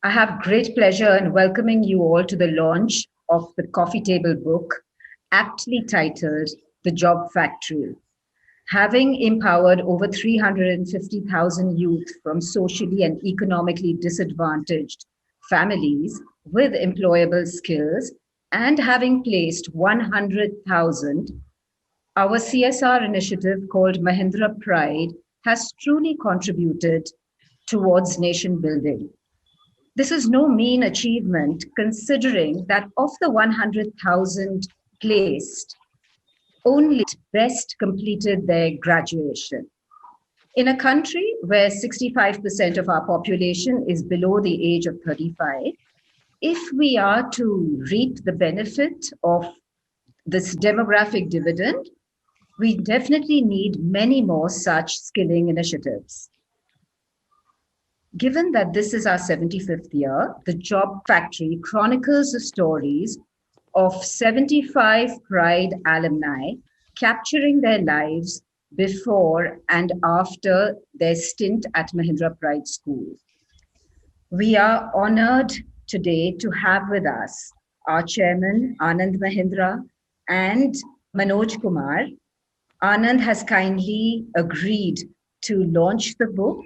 I have great pleasure in welcoming you all to the launch of the coffee table book, aptly titled The Job Factory. Having empowered over 350,000 youth from socially and economically disadvantaged families with employable skills, and having placed 100,000, our CSR initiative called Mahindra Pride has truly contributed towards nation building. This is no mean achievement considering that of the 100,000 placed, only best completed their graduation. In a country where 65% of our population is below the age of 35, if we are to reap the benefit of this demographic dividend, we definitely need many more such skilling initiatives. Given that this is our 75th year, the Job Factory chronicles the stories of 75 Pride alumni capturing their lives before and after their stint at Mahindra Pride School. We are honored today to have with us our chairman, Anand Mahindra, and Manoj Kumar. Anand has kindly agreed to launch the book,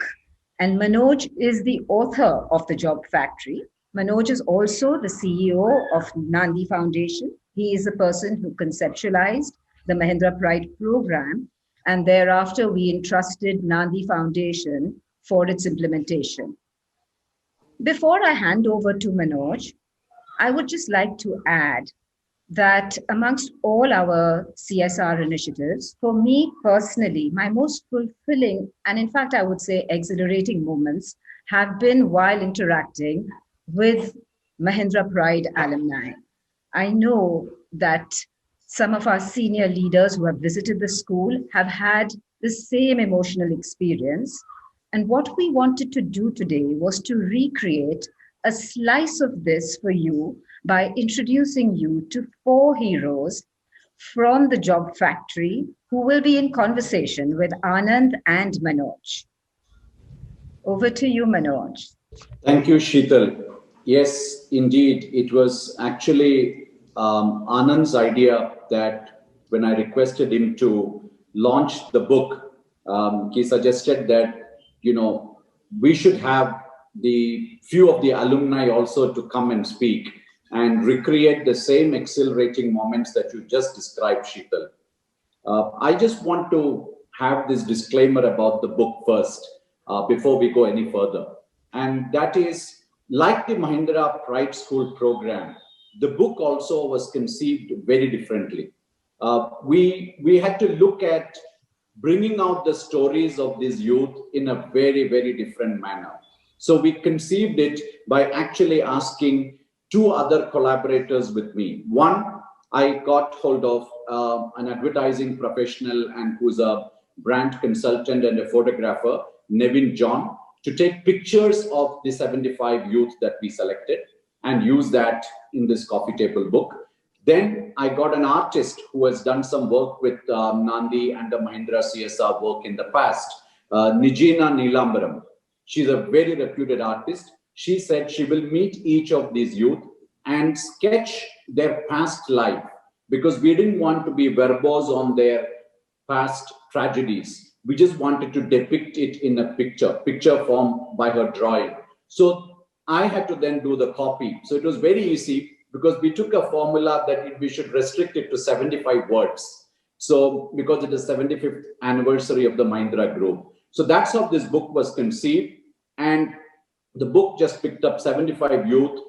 and Manoj is the author of The Job Factory. Manoj is also the CEO of Nandi Foundation. He is the person who conceptualized the Mahindra Pride program, and thereafter we entrusted Nandi Foundation for its implementation. Before I hand over to Manoj, I would just like to add that amongst all our CSR initiatives, for me personally, my most fulfilling and, in fact, I would say exhilarating moments have been while interacting with Mahindra Pride alumni. I know that some of our senior leaders who have visited the school have had the same emotional experience. And what we wanted to do today was to recreate a slice of this for you by introducing you to four heroes from the Job Factory who will be in conversation with Anand and Manoj. Over to you, Manoj. Thank you, Sheetal. Yes, indeed. It was actually Anand's idea that when I requested him to launch the book, he suggested that, we should have the few of the alumni also to come and speak and recreate the same exhilarating moments that you just described, Sheetal. I just want to have this disclaimer about the book first before we go any further. And that is, like the Mahindra Pride School program, the book also was conceived very differently. We had to look at bringing out the stories of these youth in a very, very different manner. So we conceived it by actually asking two other collaborators with me. One, I got hold of an advertising professional and who's a brand consultant and a photographer, Nevin John, to take pictures of the 75 youth that we selected and use that in this coffee table book. Then I got an artist who has done some work with Nandi and the Mahindra CSR work in the past, Nijina Nilambaram. She's a very reputed artist. She said she will meet each of these youth and sketch their past life because we didn't want to be verbose on their past tragedies. We just wanted to depict it in a picture form by her drawing. So I had to then do the copy. So it was very easy because we took a formula that we should restrict it to 75 words. So because it is 75th anniversary of the Mahindra Group. So that's how this book was conceived. And the book just picked up 75 youth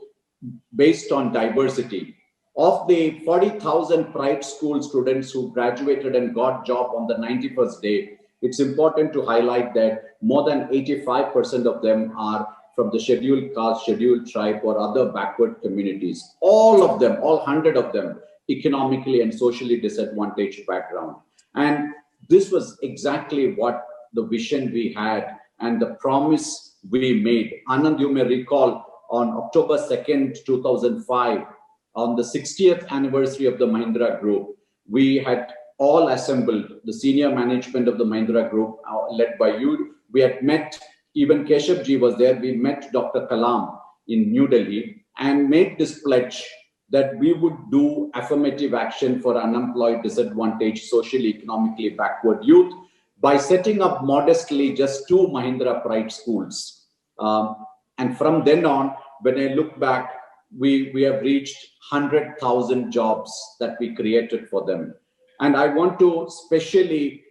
based on diversity. Of the 40,000 Pride School students who graduated and got job on the 91st day, it's important to highlight that more than 85% of them are from the scheduled caste, scheduled tribe, or other backward communities. All of them, all 100 of them, economically and socially disadvantaged background. And this was exactly what the vision we had and the promise we made. Anand, you may recall on October 2nd, 2005, on the 60th anniversary of the Mahindra Group, we had all assembled, the senior management of the Mahindra Group, led by you. We had met, even Keshavji was there, we met Dr. Kalam, in New Delhi and made this pledge that we would do affirmative action for unemployed, disadvantaged, socially, economically backward youth by setting up modestly just 2 Mahindra Pride schools. And from then on, when I look back, we have reached 100,000 jobs that we created for them. And I want to specially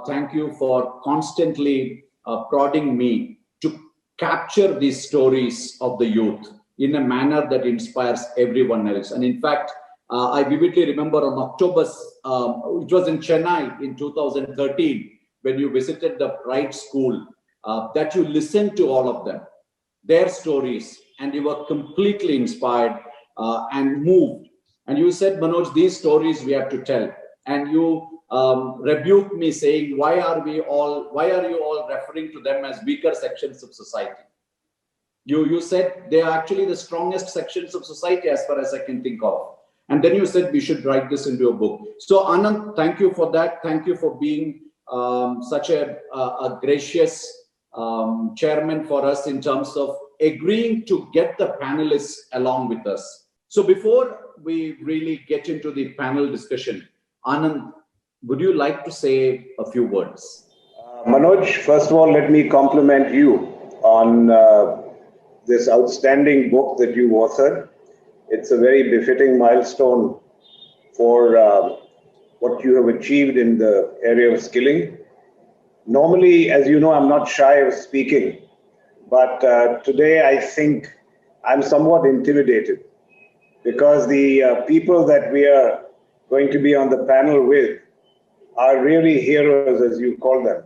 thank you for constantly prodding me to capture these stories of the youth in a manner that inspires everyone else. And in fact, I vividly remember on October, it was in Chennai in 2013, when you visited the Pride School, that you listened to all of them, their stories, and you were completely inspired and moved. And you said, Manoj, these stories we have to tell. And you rebuked me saying, why are you all referring to them as weaker sections of society? You said they are actually the strongest sections of society as far as I can think of. And then you said we should write this into a book. So Anand, thank you for that. Thank you for being such a gracious chairman for us in terms of agreeing to get the panelists along with us. So before we really get into the panel discussion, Anand, would you like to say a few words? Manoj, first of all, let me compliment you on this outstanding book that you authored. It's a very befitting milestone for what you have achieved in the area of skilling. Normally, as you know, I'm not shy of speaking, but today I think I'm somewhat intimidated because the people that we are going to be on the panel with are really heroes, as you call them.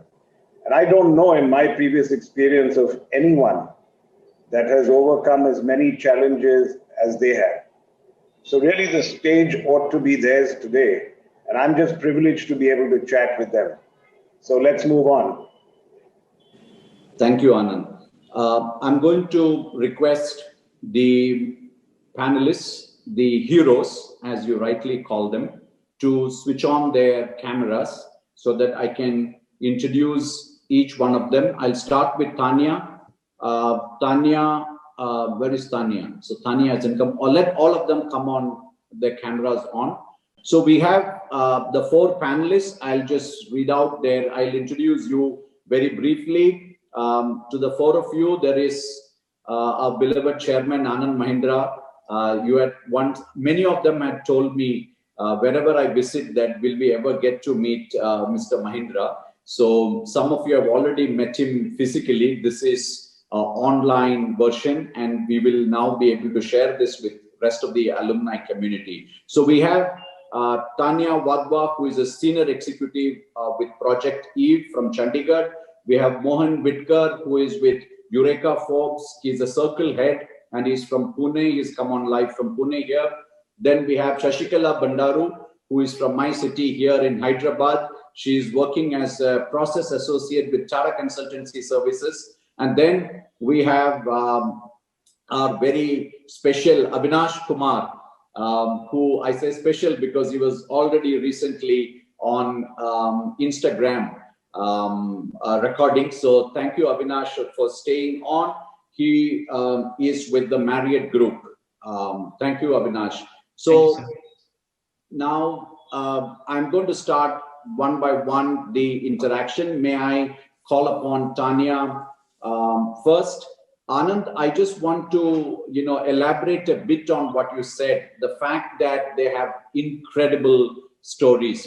And I don't know in my previous experience of anyone that has overcome as many challenges as they have. So really the stage ought to be theirs today. And I'm just privileged to be able to chat with them. So let's move on. Thank you, Anand. I'm going to request the panelists, the heroes, as you rightly call them, to switch on their cameras so that I can introduce each one of them. I'll start with Tanya. Tanya, where is Tanya? So Tanya hasn't come. Or let all of them come on, their cameras on. So we have the 4 panelists. I'll just read out there. I'll introduce you very briefly. To the 4 of you, there is our beloved chairman, Anand Mahindra. You had once, many of them had told me wherever I visit that will we ever get to meet Mr. Mahindra. So some of you have already met him physically. This is an online version, and we will now be able to share this with rest of the alumni community. So we have Tanya Wadhwa, who is a senior executive with Project Eve from Chandigarh. We have Mohan Vitkar, who is with Eureka Forbes. He's a circle head and he's from Pune. He's come on live from Pune here. Then we have Shashikala Bandaru, who is from my city here in Hyderabad. She's working as a process associate with Tara Consultancy Services. And then we have our very special Avinash Kumar, who I say special because he was already recently on Instagram recording. So thank you, Avinash, for staying on. He is with the Marriott Group. Thank you, Avinash. So now I'm going to start one by one the interaction. May I call upon Tanya first? Anand, I just want to, elaborate a bit on what you said. The fact that they have incredible stories.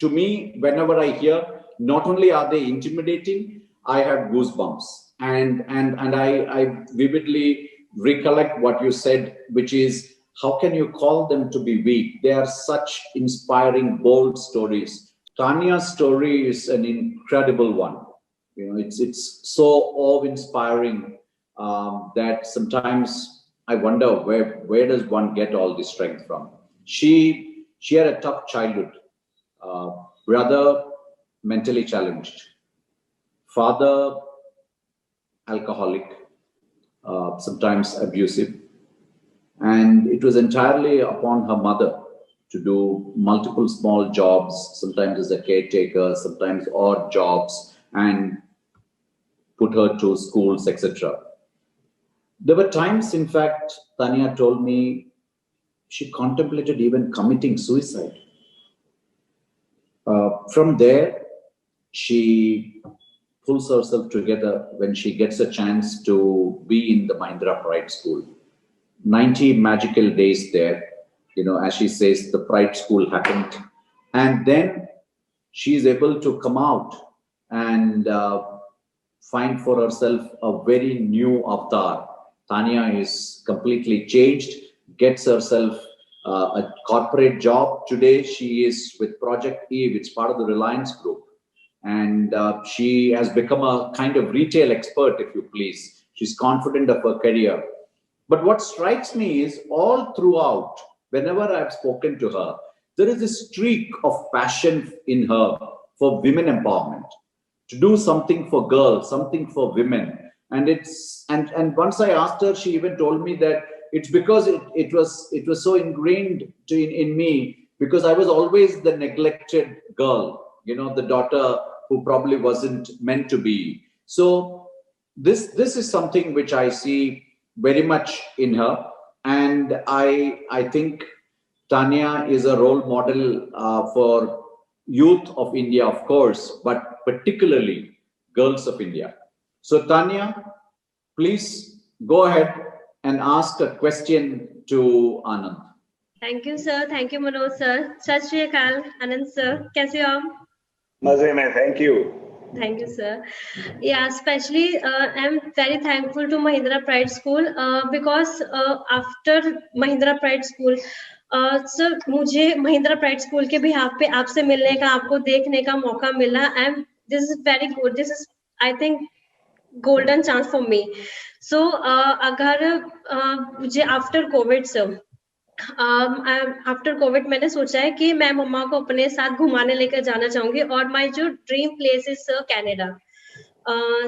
To me, whenever I hear, not only are they intimidating, I have goosebumps. And I vividly recollect what you said, which is, how can you call them to be weak? They are such inspiring, bold stories. Tanya's story is an incredible one. It's so awe-inspiring that sometimes I wonder where does one get all this strength from? She had a tough childhood. Brother, mentally challenged. Father, alcoholic, sometimes abusive. And it was entirely upon her mother to do multiple small jobs, sometimes as a caretaker, sometimes odd jobs, and put her to schools, etc. There were times, in fact, Tanya told me she contemplated even committing suicide. From there, she pulls herself together when she gets a chance to be in the Mahindra Pride School. 90 magical days there, as she says, the Pride School happened. And then she is able to come out and find for herself a very new avatar. Tanya is completely changed, gets herself a corporate job. Today, she is with Project Eve. It's part of the Reliance Group. And she has become a kind of retail expert, if you please. She's confident of her career. But what strikes me is all throughout, whenever I've spoken to her, there is a streak of passion in her for women empowerment, to do something for girls, something for women. And once I asked her, she even told me that it's because it was so ingrained in me, because I was always the neglected girl, the daughter who probably wasn't meant to be. So this is something which I see very much in her, and I think Tanya is a role model for youth of India, of course, but particularly girls of India. So Tanya, please go ahead and ask a question to Anand. Thank you, sir. Thank you, Manoj, sir. Sat Shri Akal, Anand, sir. Kaise ho aap? Maze mein, thank you. Thank you, sir. Yeah, especially I'm very thankful to Mahindra Pride School because after Mahindra Pride School, sir मुझे Mahindra pride school के behalf पे आपसे मिलने का, आपको देखने का मौका मिला, and this is very good. This is I think golden chance for me. So अगर मुझे after Covid sir, after Covid मैंने सोचा है कि मैं मम्मा को अपने साथ घुमाने लेकर जाना चाहूंगी, और माय जो dream place is sir Canada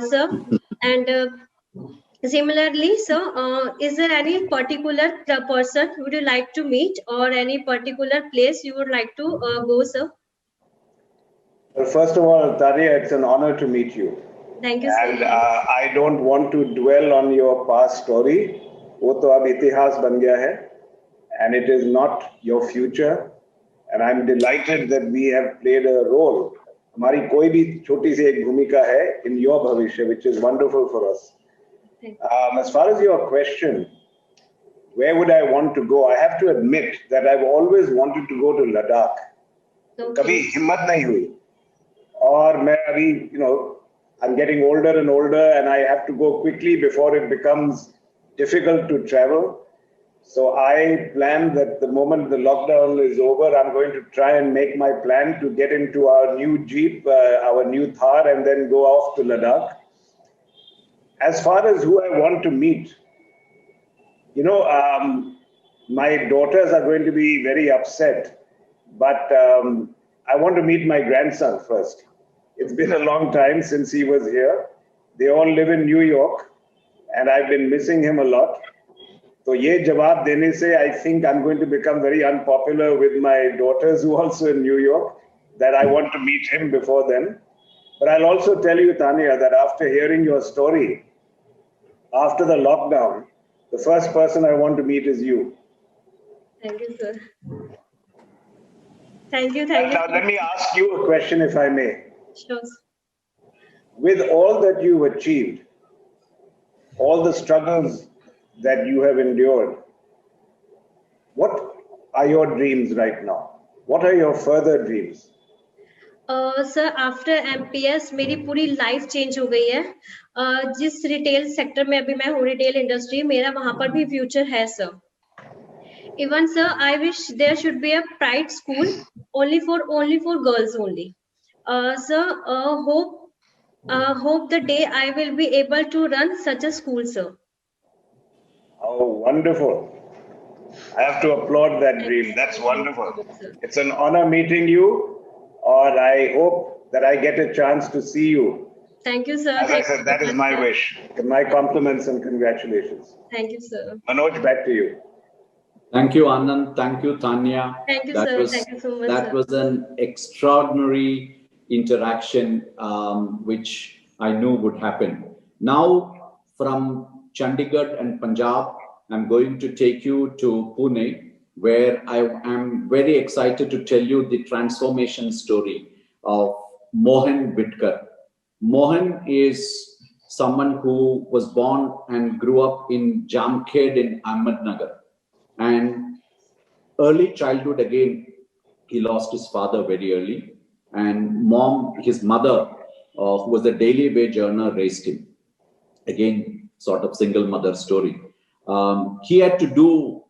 sir. And similarly, sir, is there any particular person would you like to meet, or any particular place you would like to go, sir? Well, first of all, Tanya, it's an honor to meet you. Thank you, and sir. I don't want to dwell on your past story. वो तो अब इतिहास बन गया है, and it is not your future. And I'm delighted that we have played a role. हमारी कोई भी छोटी सी एक भूमिका है in your भविष्य, which is wonderful for us. As far as your question, where would I want to go? I have to admit that I've always wanted to go to Ladakh. कभी हिम्मत नहीं हुई. और मैं अभी, I'm getting older and older, and I have to go quickly before it becomes difficult to travel. So I planned that the moment the lockdown is over, I'm going to try and make my plan to get into our new Jeep, our new Thar, and then go off to Ladakh. As far as who I want to meet, my daughters are going to be very upset, but I want to meet my grandson first. It's been a long time since he was here. They all live in New York, and I've been missing him a lot. So ye jawab dene se, I think I'm going to become very unpopular with my daughters who are also in New York, that I want to meet him before then. But I'll also tell you, Tanya, that after hearing your story, after the lockdown, the first person I want to meet is you. Thank you, sir. Thank you. Now, let me ask you a question, if I may. Sure. With all that you've achieved, all the struggles that you have endured, what are your dreams right now? What are your further dreams? Sir after MPS मेरी पूरी life change हो गई है. जिस retail sector में अभी मैं हूँ, रिटेल इंडस्ट्री, मेरा वहां पर भी फ्यूचर है sir. Even sir I wish there should be a pride school only for girls only. Sir hope the day I will be able to run such a school, sir. Oh, wonderful. I have to applaud that dream. That's wonderful. It's an honor meeting you. Or I hope that I get a chance to see you. Thank you, sir. As I said, that is my wish. My compliments and congratulations. Thank you, sir. Manoj, back to you. Thank you, Anand. Thank you, Tanya. Thank you, sir. Thank you so much. That was an extraordinary interaction, which I knew would happen. Now, from Chandigarh and Punjab, I'm going to take you to Pune, where I am very excited to tell you the transformation story of Mohan Vitkar. Mohan is someone who was born and grew up in Jamkhed in Ahmednagar. And early childhood, again, he lost his father very early. And mom, his mother, who was a daily wage earner, raised him. Again, sort of single mother story. He had to do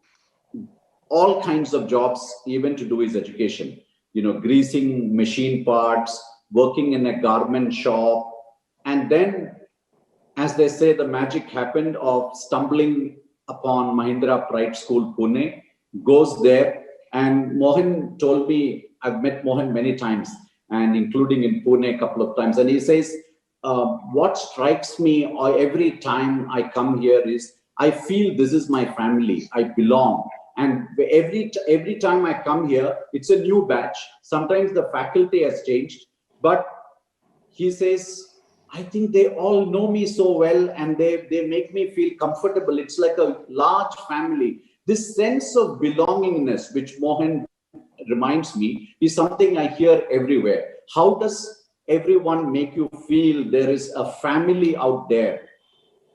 all kinds of jobs, even to do his education. You know, greasing machine parts, working in a garment shop. And then, as they say, the magic happened of stumbling upon Mahindra Pride School, Pune, goes there. And Mohan told me, I've met Mohan many times, and including in Pune a couple of times. And he says, what strikes me every time I come here is, I feel this is my family, I belong. And every time I come here, it's a new batch. Sometimes the faculty has changed, but he says, I think they all know me so well, and they make me feel comfortable. It's like a large family. This sense of belongingness, which Mohan reminds me, is something I hear everywhere. How does everyone make you feel there is a family out there?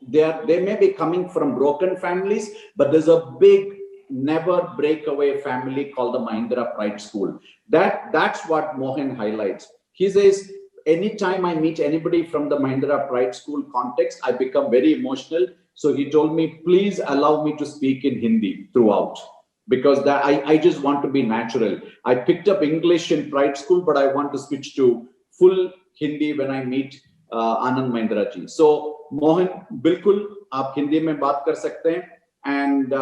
They may be coming from broken families, but there's a big, never breakaway family called the Mahindra Pride School. That's what Mohan highlights. He says, anytime I meet anybody from the Mahindra Pride School context, I become very emotional. So he told me, please allow me to speak in Hindi throughout, because I just want to be natural. I picked up English in Pride School, but I want to switch to full Hindi when I meet Anand Mahindra ji. So Mohan, बिल्कुल आप हिंदी में बात कर सकते हैं. And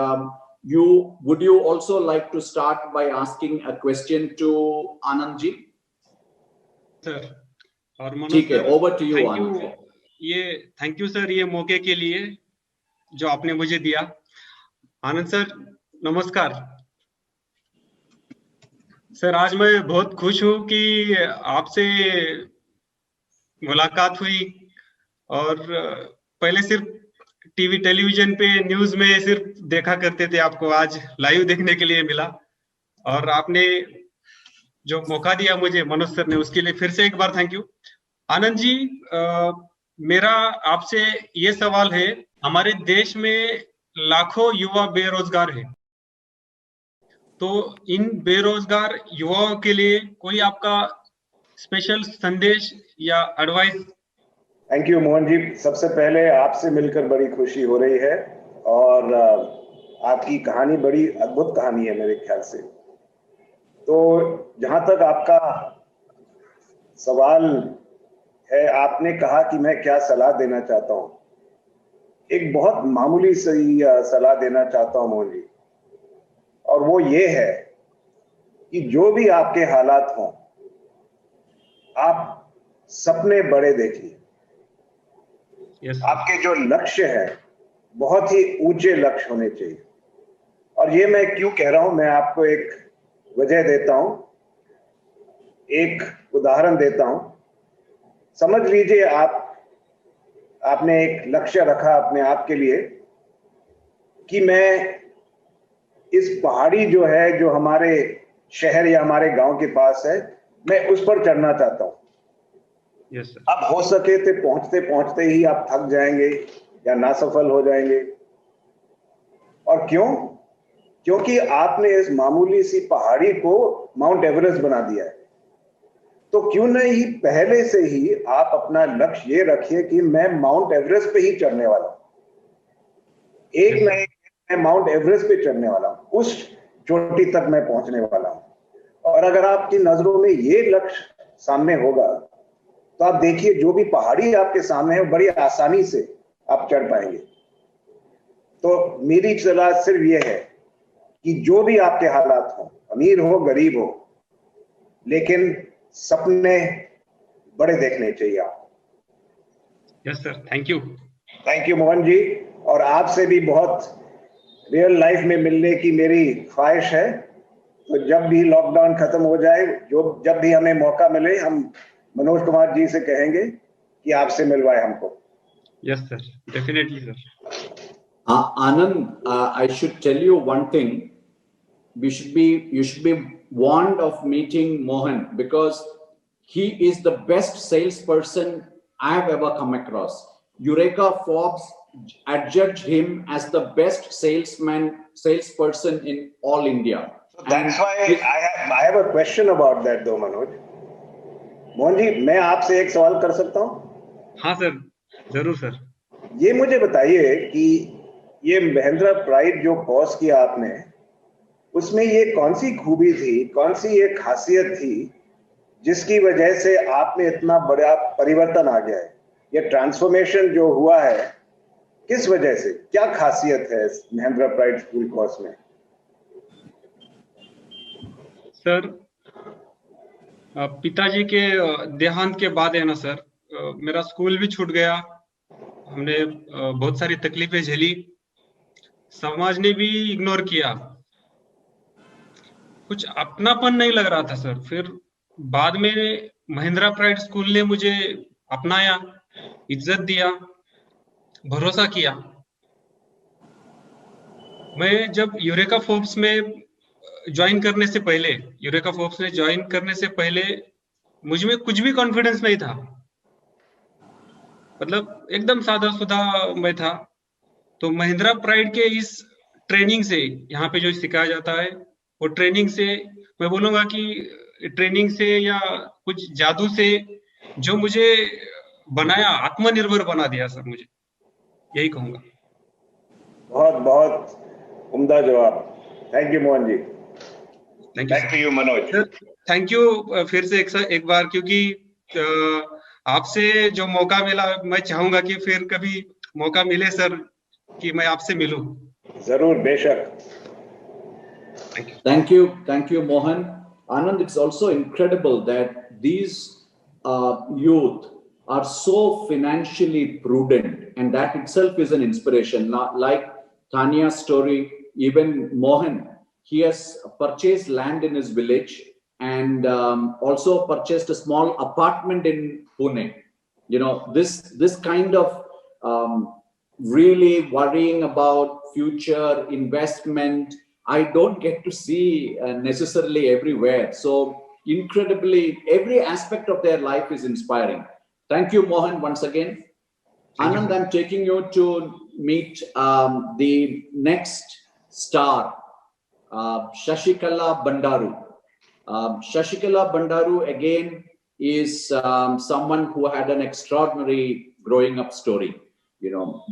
would you also like to start by asking a question to Anand ji? Sir. और मनोज ठीक है, sir, over to you, Anand. Thank you sir ये मौके के लिए जो आपने मुझे दिया. आनंद सर नमस्कार सर. आज मैं बहुत खुश हूं कि आपसे मुलाकात हुई, और पहले सिर्फ टीवी टेलीविजन पे न्यूज में सिर्फ देखा करते थे, आपको आज लाइव देखने के लिए मिला. और आपने जो मौका दिया मुझे मनोज सर ने, उसके लिए फिर से एक बार थैंक यू. आनंद जी, मेरा आपसे ये सवाल है, हमारे देश में लाखों युवा बेरोजगार हैं, तो इन बेरोजगार युवाओं के लिए कोई आपका स्पेशल संदेश या एडवाइस? थैंक यू मोहन जी. सबसे पहले आपसे मिलकर बड़ी खुशी हो रही है, और आपकी कहानी बड़ी अद्भुत कहानी है मेरे ख्याल से. तो जहां तक आपका सवाल है, आपने कहा कि मैं क्या सलाह देना चाहता हूं. एक बहुत मामूली सी सलाह देना चाहता हूं मोहन जी, और वो ये है कि जो भी आपके हालात हों, आप सपने बड़े देखिए. yes, आपके जो लक्ष्य है बहुत ही ऊंचे लक्ष्य होने चाहिए. और ये मैं क्यों कह रहा हूं, मैं आपको एक वजह देता हूं, एक उदाहरण देता हूं. समझ लीजिए आपने एक लक्ष्य रखा अपने आप के लिए कि मैं इस पहाड़ी जो है, जो हमारे शहर या हमारे गांव के पास है, मैं उस पर चढ़ना चाहता हूं. yes, अब हो सके तो पहुंचते पहुंचते ही आप थक जाएंगे या नासफल हो जाएंगे. और क्यों? क्योंकि आपने इस मामूली सी पहाड़ी को माउंट एवरेस्ट बना दिया है. तो क्यों नहीं पहले से ही आप अपना लक्ष्य ये रखिए कि मैं माउंट एवरेस्ट पे ही चढ़ने वाला हूं. एक न एक मैं माउंट एवरेस्ट पे चढ़ने वाला हूं, उस चोटी तक मैं पहुंचने वाला हूं. और अगर आपकी नजरों में ये लक्ष्य सामने होगा, तो आप देखिए जो भी पहाड़ी आपके सामने है, बड़ी आसानी से आप चढ़ पाएंगे. तो मेरी सलाह सिर्फ ये है कि जो भी आपके हालात हो, अमीर हो गरीब हो, लेकिन सपने बड़े देखने चाहिए आपको. Yes sir, thank you. Thank you Mohan ji. और आपसे भी बहुत रियल लाइफ में मिलने की मेरी ख्वाहिश है. तो जब भी लॉकडाउन खत्म हो जाए, जब भी हमें मौका मिले, हम मनोज कुमार जी से कहेंगे कि आपसे मिलवाए हमको. Yes sir, definitely sir. Anand, I should tell you one thing. You should be warned of meeting Mohan, because he is the best salesperson I have ever come across. Eureka Forbes adjudged him as the best salesperson in all India. So that's why I have a question about that though, Manoj. Mohan ji, मैं आपसे एक सवाल कर सकता हूँ? हाँ sir, जरूर sir. ये मुझे बताइए कि ये महिंद्रा प्राइड जो कोर्स किया आपने, उसमें ये कौन सी खूबी थी, कौन सी ये खासियत थी जिसकी वजह से आप में इतना बड़ा परिवर्तन आ गया है? ये ट्रांसफॉर्मेशन जो हुआ है, किस वजह से, क्या खासियत है इस महिंद्रा प्राइड स्कूल कोर्स में? सर, पिताजी के देहांत के बाद है ना सर, मेरा स्कूल भी छूट गया। हमने बहुत सारी तकलीफें झेली, समाज ने भी इग्नोर किया, कुछ अपनापन नहीं लग रहा था सर। फिर बाद में महिंद्रा प्राइड स्कूल ने मुझे अपनाया, इज्जत दिया, भरोसा किया। मैं जब यूरेका फोर्ब्स में ज्वाइन करने से पहले, यूरेका फोर्ब्स में ज्वाइन करने से पहले मुझ में कुछ भी कॉन्फिडेंस नहीं था, मतलब एकदम सादा सुधा मैं था। तो महिंद्रा प्राइड के इस ट्रेनिंग से, यहाँ पे जो सिखाया जाता है, वो ट्रेनिंग से, मैं बोलूंगा कि ट्रेनिंग से या कुछ जादू से जो मुझे बनाया, आत्मनिर्भर बना दिया सर, मुझे यही कहूंगा। बहुत बहुत उम्दा जवाब। Thank you Mohan ji. Thank you Manoj. Thank you फिर से एक बार, क्योंकि आपसे जो मौका मिला, मैं चाहूंगा कि फिर कभी मौका मिले सर कि मैं आपसे मिलूं। जरूर, बेशक। Thank you, Mohan. Anand, it's also incredible that these youth are so financially prudent, and that itself is an inspiration. Not like Tanya's story, even Mohan, he has purchased land in his village and also purchased a small apartment in Pune. You know, this kind of really worrying about future investment, I don't get to see necessarily everywhere. So incredibly, every aspect of their life is inspiring. Thank you, Mohan, once again. Anand, I'm taking you to meet the next star, Shashikala Bandaru. Shashikala Bandaru, again, is someone who had an extraordinary growing up story. You know,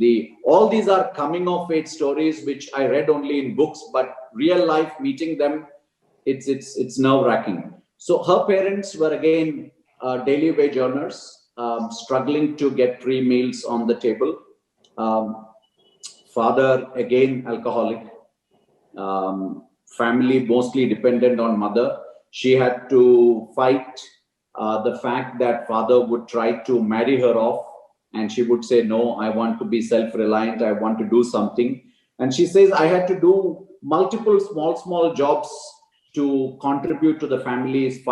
all these are coming of age stories which I read only in books, but real life meeting them, it's nerve-wracking. So her parents were again daily wage earners, struggling to get 3 meals on the table. Father again alcoholic, family mostly dependent on mother. She had to fight the fact that father would try to marry her off. And she would say, no, I want to be self-reliant. I want to do something. And she says, I had to do multiple small jobs to contribute to the family's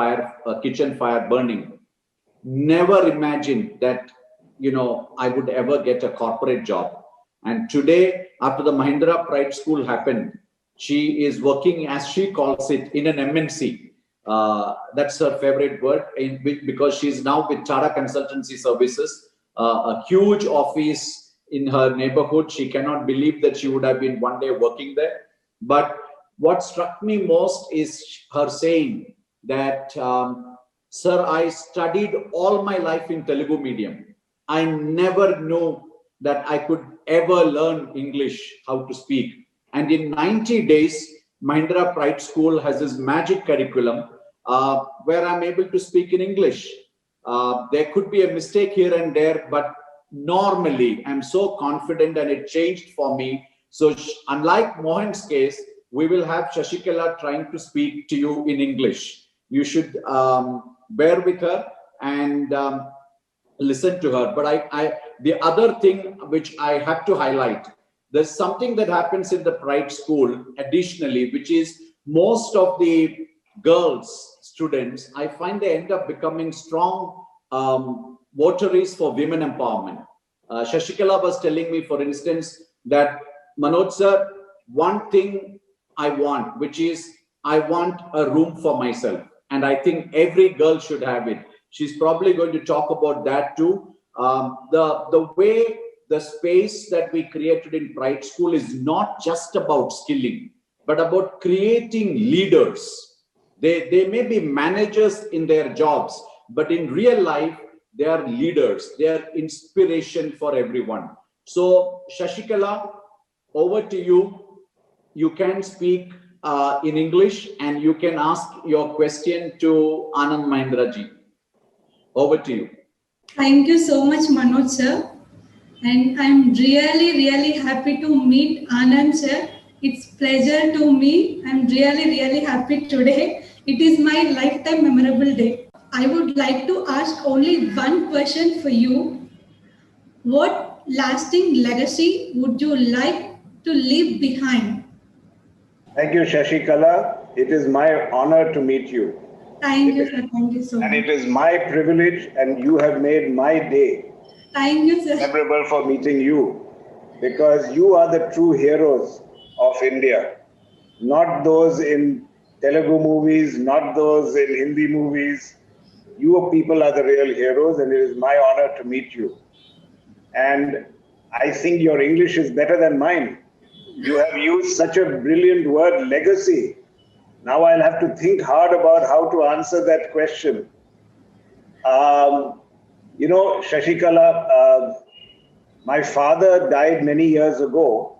kitchen fire burning. Never imagined that, you know, I would ever get a corporate job. And today, after the Mahindra Pride School happened, she is working, as she calls it, in an MNC. That's her favorite word, because she's now with Tata Consultancy Services. A huge office in her neighborhood. She cannot believe that she would have been one day working there. But what struck me most is her saying that, sir, I studied all my life in Telugu medium. I never knew that I could ever learn English, how to speak. And in 90 days, Mahindra Pride School has this magic curriculum where I'm able to speak in English. There could be a mistake here and there, but normally I'm so confident, and it changed for me. So unlike Mohan's case, we will have Shashikala trying to speak to you in English. You should bear with her and listen to her. But the other thing which I have to highlight, there's something that happens in the Pride School additionally, which is most of the girls, students, I find they end up becoming strong votaries for women empowerment. Shashikala was telling me, for instance, that Manoj sir, one thing I want, which is I want a room for myself. And I think every girl should have it. She's probably going to talk about that too. The way the space that we created in Pride School is not just about skilling, but about creating leaders. They may be managers in their jobs, but in real life, they are leaders. They are inspiration for everyone. So, Shashikala, over to you. You can speak in English and you can ask your question to Anand Mahindra ji. Over to you. Thank you so much, Manoj sir. And I'm really happy to meet Anand sir. It's pleasure to me. I'm really happy today. It is my lifetime memorable day. I would like to ask only one question for you. What lasting legacy would you like to leave behind? Thank you, Shashikala. It is my honor to meet you. Thank you, sir. Thank you so much. And it is my privilege, and you have made my day Thank you, sir. memorable for meeting you, because you are the true heroes of India, not those in Telugu movies, not those in Hindi movies. You people are the real heroes, and it is my honor to meet you. And I think your English is better than mine. You have used such a brilliant word, legacy. Now I'll have to think hard about how to answer that question. You know, Shashikala, my father died many years ago,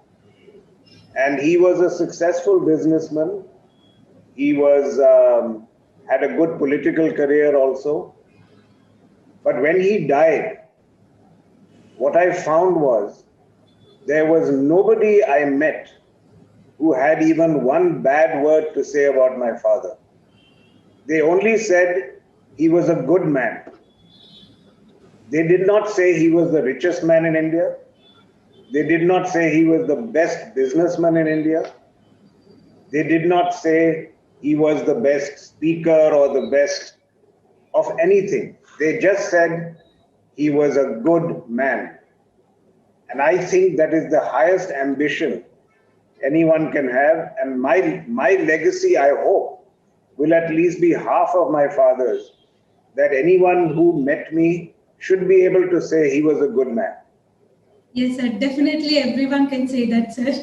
and he was a successful businessman. He was had a good political career also. But when he died, what I found was there was nobody I met who had even one bad word to say about my father. They only said he was a good man. They did not say he was the richest man in India. They did not say he was the best businessman in India. They did not say he was the best speaker or the best of anything. They just said he was a good man. And I think that is the highest ambition anyone can have. And my legacy, I hope, will at least be half of my father's, that anyone who met me should be able to say he was a good man. Yes, sir. Definitely everyone can say that, sir.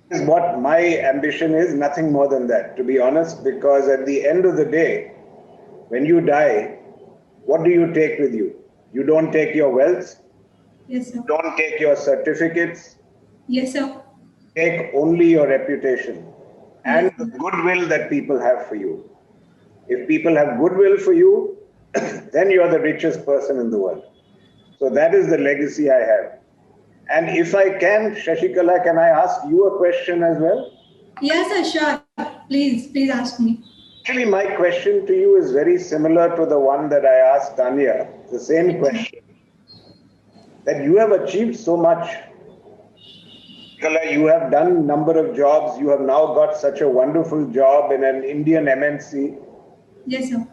Is what my ambition is, nothing more than that, to be honest, because at the end of the day, when you die, what do you take with you? You don't take your wealth. Yes, sir. Don't take your certificates. Yes, sir. Take only your reputation and the goodwill that people have for you. If people have goodwill for you, then you're the richest person in the world. So that is the legacy I have. And if I can, Shashikala, can I ask you a question as well? Yes, sir, sure. Please ask me. Actually, my question to you is very similar to the one that I asked Tanya. The same question. That you have achieved so much. You have done a number of jobs. You have now got such a wonderful job in an Indian MNC. Yes, sir.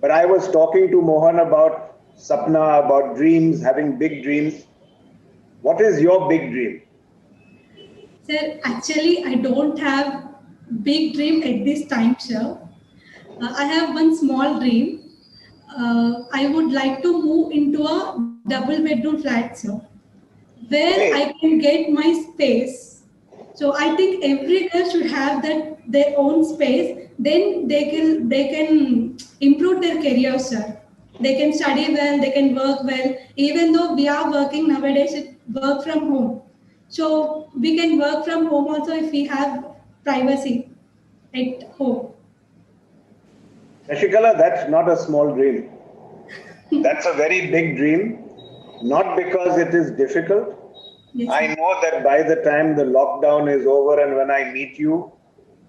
But I was talking to Mohan about Sapna, about dreams, having big dreams. What is your big dream? Sir, actually, I don't have big dream at this time, sir. I have one small dream. I would like to move into a double bedroom flat, sir, where I can get my space. So I think every girl should have their own space. Then they can improve their career, sir. They can study well, they can work well. Even though we are working nowadays, work from home. So we can work from home also if we have privacy at home. Shashikala, that's not a small dream. That's a very big dream. Not because it is difficult. Yes, I know that by the time the lockdown is over and when I meet you,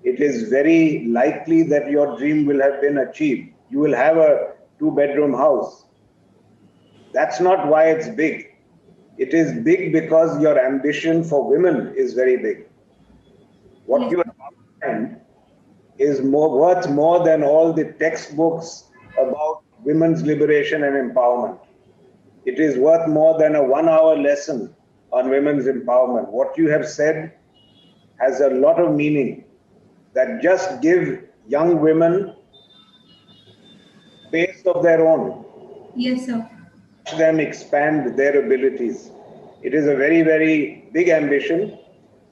it is very likely that your dream will have been achieved. You will have a 2-bedroom house. That's not why it's big. It is big because your ambition for women is very big. What you have is worth more than all the textbooks about women's liberation and empowerment. It is worth more than a 1-hour lesson on women's empowerment. What you have said has a lot of meaning, that just give young women space of their own. Yes, sir. Let them expand their abilities. It is a very, very big ambition.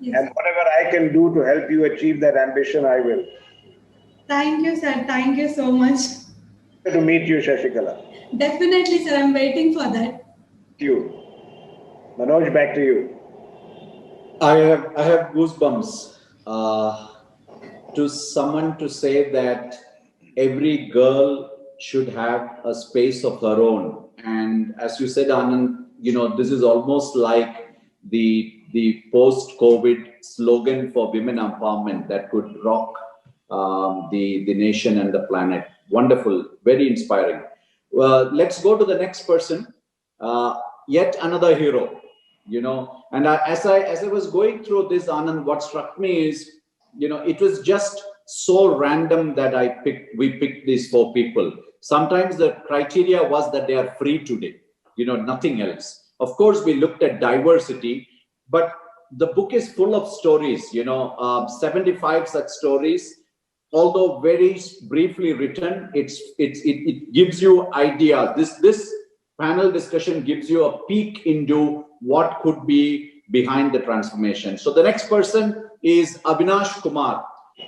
Yes. And whatever I can do to help you achieve that ambition, I will. Thank you, sir. Thank you so much. To meet you, Shashikala. Definitely, sir. I'm waiting for that. Thank you. Manoj, back to you. I have goosebumps to someone to say that every girl should have a space of her own. And as you said, Anand, this is almost like the post-COVID slogan for women empowerment that could rock the nation and the planet. Wonderful, very inspiring. Let's go to the next person. Yet another hero. And as I was going through this, Anand, what struck me is, it was just so random that we picked these 4 people. Sometimes the criteria was that they are free today, nothing else. Of course, we looked at diversity, but the book is full of stories, 75 such stories. Although very briefly written, it gives you ideas. This panel discussion gives you a peek into what could be behind the transformation. So the next person is Avinash Kumar.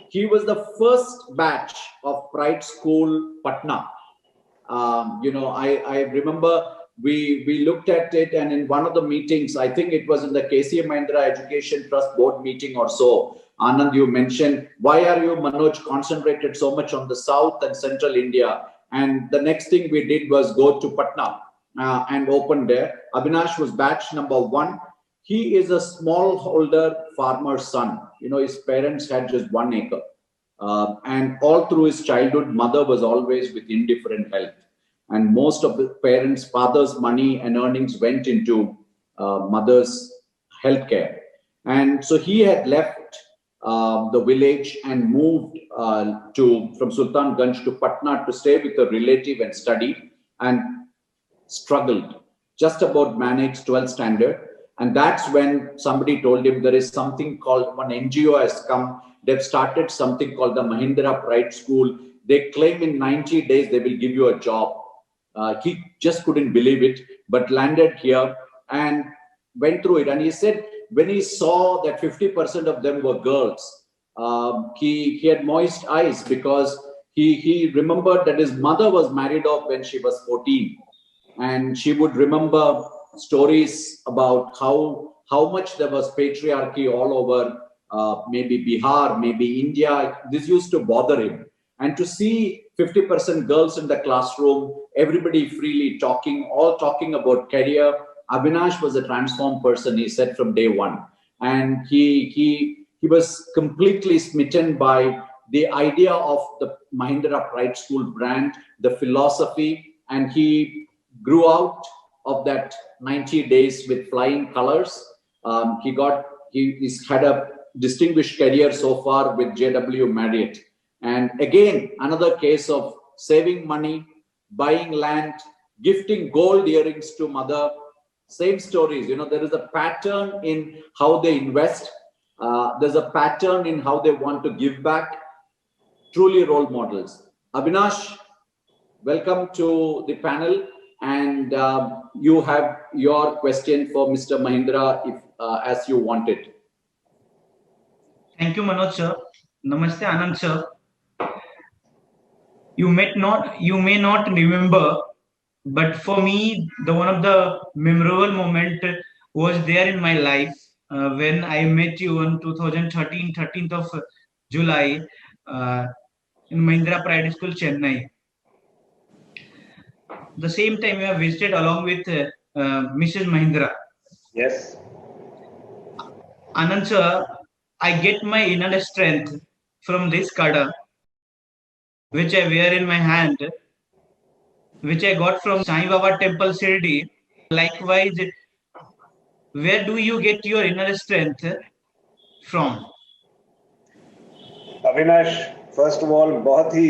He was the first batch of Pride School, Patna. I remember we looked at it, and in one of the meetings, I think it was in the KC Mahindra Education Trust Board meeting or so, Anand, you mentioned, why are you, Manoj, concentrated so much on the South and Central India? And the next thing we did was go to Patna and open there. Avinash was batch number 1. He is a smallholder farmer's son. His parents had just 1 acre. And all through his childhood, mother was always with indifferent health. And most of the parents' father's money and earnings went into mother's healthcare. And so he had left the village and moved from Sultanganj to Patna to stay with a relative and study, and struggled, just about managed 12th standard. And that's when somebody told him there is something called, one NGO has come, they've started something called the Mahindra Pride School. They claim in 90 days they will give you a job. He just couldn't believe it, but landed here and went through it. And he said when he saw that 50% of them were girls, he had moist eyes, because he remembered that his mother was married off when she was 14. And she would remember stories about how much there was patriarchy all over, maybe Bihar, maybe India. This used to bother him. And to see 50% girls in the classroom, everybody freely talking, all talking about career. Avinash was a transformed person, he said, from day one. And he was completely smitten by the idea of the Mahindra Pride School brand, the philosophy, and he grew out of that 90 days with flying colors. He's had a distinguished career so far with JW Marriott. And again, another case of saving money, buying land, gifting gold earrings to mother. Same stories. There is a pattern in how they invest. There's a pattern in how they want to give back. Truly role models. Avinash, welcome to the panel. And you have your question for Mr. Mahindra, if as you wanted. Thank you, Manoj sir. Namaste, Anand sir. You may not remember, but for me, one of the memorable moment was there in my life when I met you on 2013, 13th of July in Mahindra Pride School, Chennai. The same time you have visited along with Mrs. Mahindra. Yes. Anand sir, I get my inner strength from this kada, which I wear in my hand, which I got from Sai Baba Temple, Shirdi. Likewise, where do you get your inner strength from? Avinash, first of all बहुत ही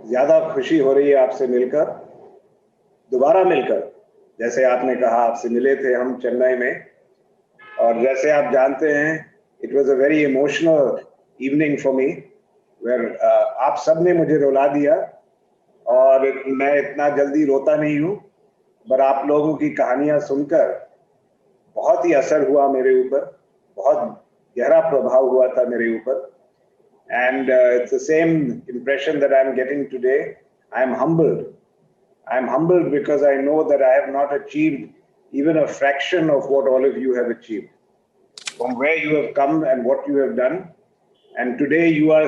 ज्यादा खुशी हो रही है आपसे मिलकर, दोबारा मिलकर। जैसे आपने कहा, आपसे मिले थे हम चेन्नई में और जैसे आप जानते हैं, it was a very emotional evening for me, where आप सब ने मुझे रुला दिया, और मैं इतना जल्दी रोता नहीं हूँ, पर आप लोगों की कहानियां सुनकर बहुत ही असर हुआ मेरे ऊपर, बहुत गहरा प्रभाव हुआ था मेरे ऊपर. And it's the same impression that I'm getting today. I'm humbled. I'm humbled because I know that I have not achieved even a fraction of what all of you have achieved. From where you have come and what you have done. And today you are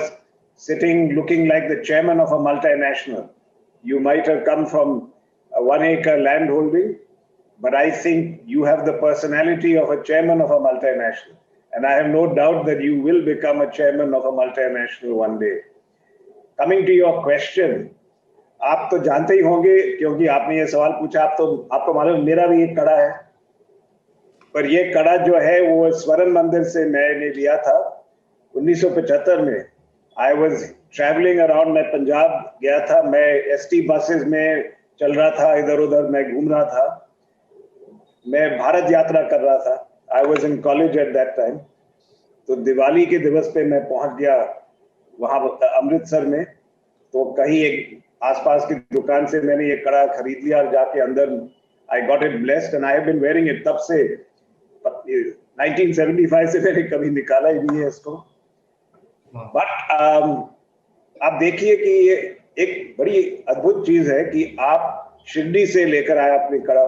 sitting looking like the chairman of a multinational. You might have come from a 1 acre land holding, but I think you have the personality of a chairman of a multinational. And I have no doubt that you will become a chairman of a multinational one day. Coming to your question, आप तो जानते ही होंगे क्योंकि आपने ये सवाल पूछा, आपको मालूम मेरा भी एक कड़ा है, पर ये कड़ा जो है वो स्वर्ण मंदिर से मैंने लिया था 1975 में. I was traveling around, मैं पंजाब गया था, मैं ST buses में चल रहा था, इधर उधर मैं घूम रहा था, मैं भारत यात्रा कर रहा था. I was in college at that time. तो दिवाली के दिवस पे मैं पहुंच गया वहां अमृतसर में, तो कहीं एक आसपास की दुकान से मैंने ये कड़ा खरीद लिया और जाके अंदर I got it blessed and I have been wearing it तब से. 1975 से मैंने कभी निकाला ही नहीं है इसको. बट आप देखिए कि ये एक बड़ी अद्भुत चीज है कि आप शिरडी से लेकर आए अपनी कड़ा.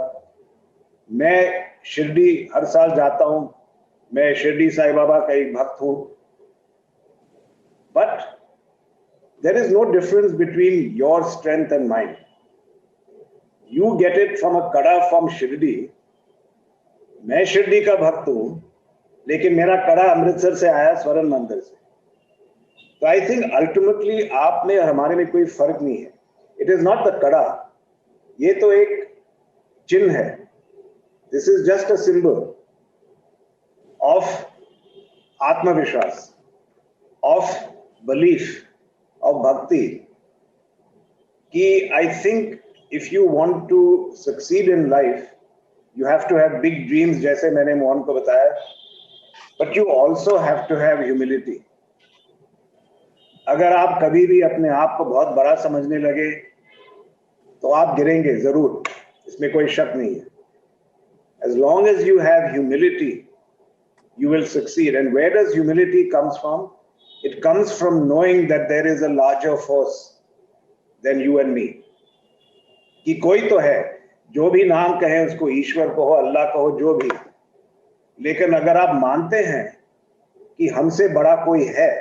मैं शिरडी हर साल जाता हूं, मैं शिरडी साईं बाबा का एक भक्त हूं, but there is no difference between your strength and mind. You get it from a कड़ा फ्रॉम शिरडी. मैं शिरडी का भक्त हूं, लेकिन मेरा कड़ा अमृतसर से आया, स्वर्ण मंदिर से. तो आई थिंक अल्टीमेटली आप में और हमारे में कोई फर्क नहीं है. इट इज नॉट द कड़ा, ये तो एक चिन्ह है. This is just a symbol of Atmavishwas, of belief, of bhakti. Ki I think if you want to succeed in life, you have to have big dreams, जैसे मैंने मोहन को बताया, but you also have to have humility. अगर आप कभी भी अपने आप को बहुत बड़ा समझने लगे, तो आप गिरेंगे जरूर, इसमें कोई शक नहीं है. As long as you have humility, you will succeed. And where does humility comes from? It comes from knowing that there is a larger force than you and me. कि कोई तो है, जो भी नाम कहे उसको, ईश्वर कहो, अल्लाह कहो, जो भी. लेकिन अगर आप मानते हैं कि हमसे बड़ा कोई है,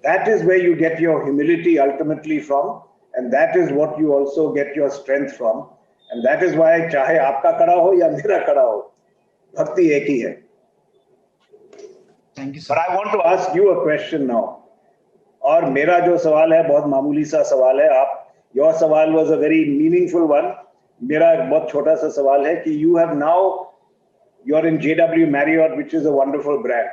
that is where you get your humility ultimately from, and that is what you also get your strength from. And that is why चाहे आपका कड़ा हो या मेरा कड़ा हो, भक्ति एक ही है. Thank you, sir. But I want to ask you a question now. और मेरा जो सवाल है बहुत मामूली सा सवाल है. your सवाल was a very meaningful one. मेरा एक बहुत छोटा सा सवाल है कि you have now, you're in JW Marriott, which is a wonderful brand.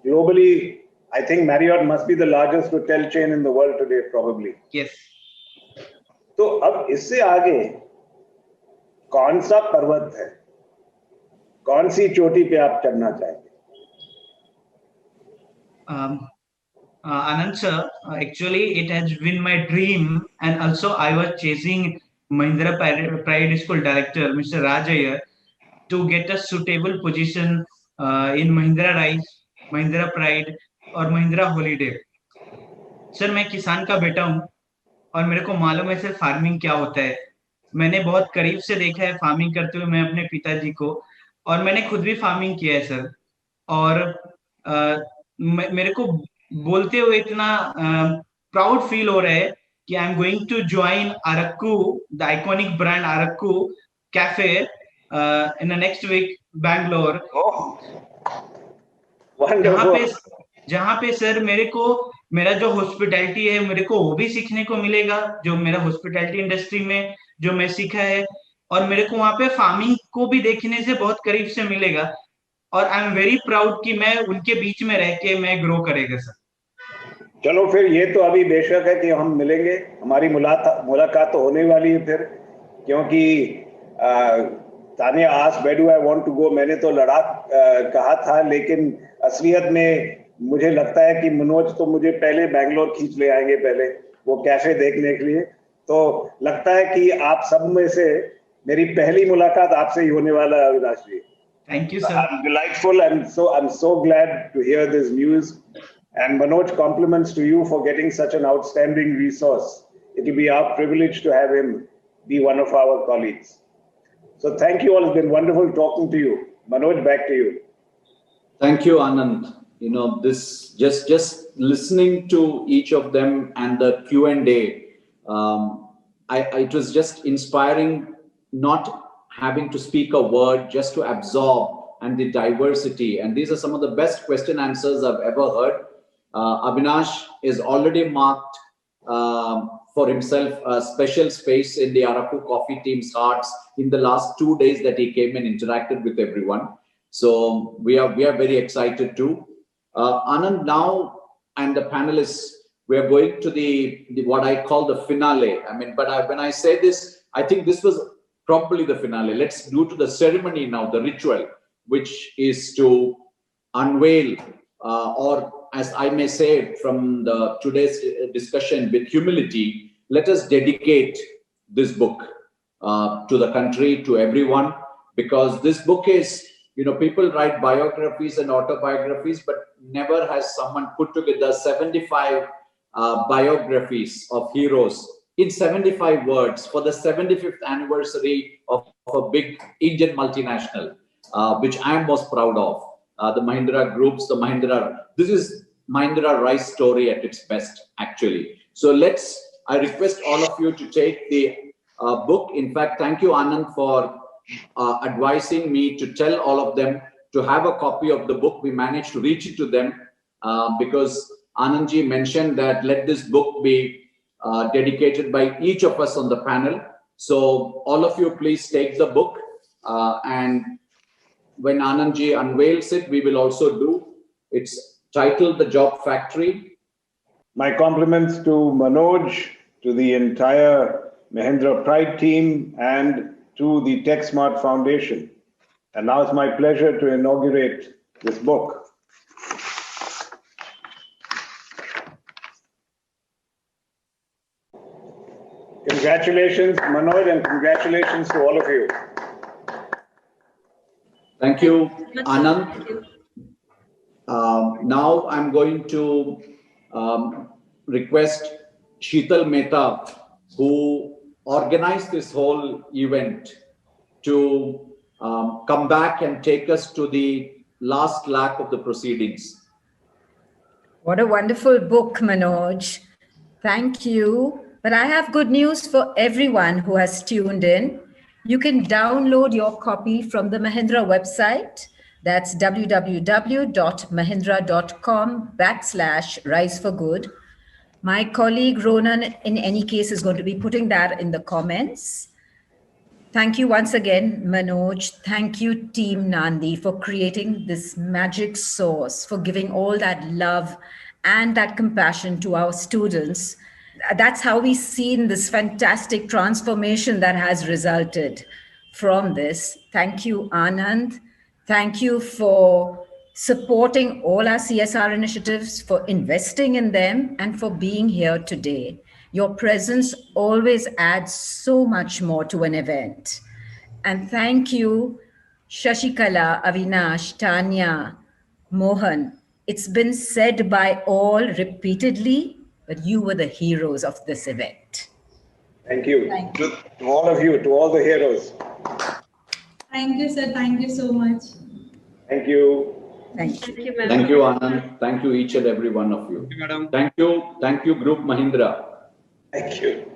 Globally, I think Marriott must be the largest hotel chain in the world today, probably. Yes. तो अब इससे आगे कौन सा पर्वत है, कौन सी चोटी पे आप चढ़ना चाहेंगे? Anand sir, actually it has been my dream, and also I was chasing Mahindra Pride School director Mr. Raj Iyer to get a suitable position in Mahindra Rise, Mahindra Pride और Mahindra Holiday. सर मैं किसान का बेटा हूँ और मेरे को मालूम है सर फार्मिंग क्या होता है. मैंने बहुत करीब से देखा है फार्मिंग करते हुए मैं अपने पिताजी को, और मैंने खुद भी फार्मिंग किया है सर. और मेरे को बोलते हुए इतना प्राउड फील हो रहा है कि I am going to join Araku, the iconic brand Araku cafe in the next week Bangalore. जहाँ पे सर मेरे को मेरा जो हॉस्पिटैलिटी है मेरे को वो भी सीखने को मिलेगा, जो मेरा हॉस्पिटैलिटी इंडस्ट्री में जो मैं सीखा है, और मेरे को वहाँ पे फार्मिंग को भी देखने से बहुत करीब से मिलेगा. और आई एम वेरी प्राउड कि मैं उनके बीच में रह के मैं ग्रो करेगा सर. चलो फिर ये तो अभी बेशक है कि हम मिलेंगे, हमारी मुलाकात तो होने वाली है फिर, क्योंकि Tanya asked, where do I want to go? मैंने तो लद्दाख कहा था, लेकिन असलियत में मुझे लगता है कि मनोज तो मुझे पहले बैंगलोर खींच ले आएंगे, पहले वो कैफे देखने के लिए. तो लगता है कि आप सब में से मेरी पहली मुलाकात आपसे ही होने वाला है, अविनाश जी. Thank you, sir. I'm delightful, and I'm so glad to hear this news. And Manoj, compliments to you for getting such an outstanding resource. It will be our privilege to have him be one of our colleagues. So thank you all. It's been wonderful talking to you. Manoj, back to you. Thank you, Anand. You know, this just listening to each of them and the Q&A, it was just inspiring, not having to speak a word, just to absorb, and the diversity. And these are some of the best question answers I've ever heard. Avinash is already marked for himself a special space in the Araku Coffee team's hearts in the last 2 days that he came and interacted with everyone. So we are very excited too. Anand, now, and the panelists, we are going to the what I call the finale. I mean, but when I say this, I think this was probably the finale. Let's do to the ceremony now, the ritual, which is to unveil, or as I may say from today's discussion, with humility, let us dedicate this book to the country, to everyone, because this book is, you know, people write biographies and autobiographies, but never has someone put together 75 biographies of heroes in 75 words for the 75th anniversary of a big Indian multinational, which I am most proud of. The Mahindra Groups, this is Mahindra Rice story at its best, actually. So I request all of you to take the book. In fact, thank you, Anand, for advising me to tell all of them to have a copy of the book. We managed to reach it to them because Anandji mentioned that let this book be dedicated by each of us on the panel. So all of you, please take the book, and when Anandji unveils it, we will also do. It's titled The Job Factory. My compliments to Manoj, to the entire Mahindra Pride team, and to the TechSmart Foundation. And now it's my pleasure to inaugurate this book. Congratulations, Manoj, and congratulations to all of you. Thank you, Anand. Now I'm going to request Sheetal Mehta, who organized this whole event, to come back and take us to the last lap of the proceedings. What a wonderful book, Manoj. Thank you. But I have good news for everyone who has tuned in. You can download your copy from the Mahindra website. That's www.mahindra.com/Rise for Good. My colleague Ronan, in any case, is going to be putting that in the comments. Thank you once again, Manoj. Thank you, Team Nandi, for creating this magic source, for giving all that love and that compassion to our students. That's how we've seen this fantastic transformation that has resulted from this. Thank you, Anand. Thank you for supporting all our CSR initiatives, for investing in them, and for being here today. Your presence always adds so much more to an event. And thank you, Shashikala, Avinash, Tanya, Mohan. It's been said by all repeatedly, but you were the heroes of this event. Thank you. To all of you, to all the heroes. Thank you, sir. Thank you so much. Thank you. Thank you. Thank you, ma'am. Thank you, Anand. Thank you, each and every one of you. Thank you, madam. Thank you, Group Mahindra. Thank you.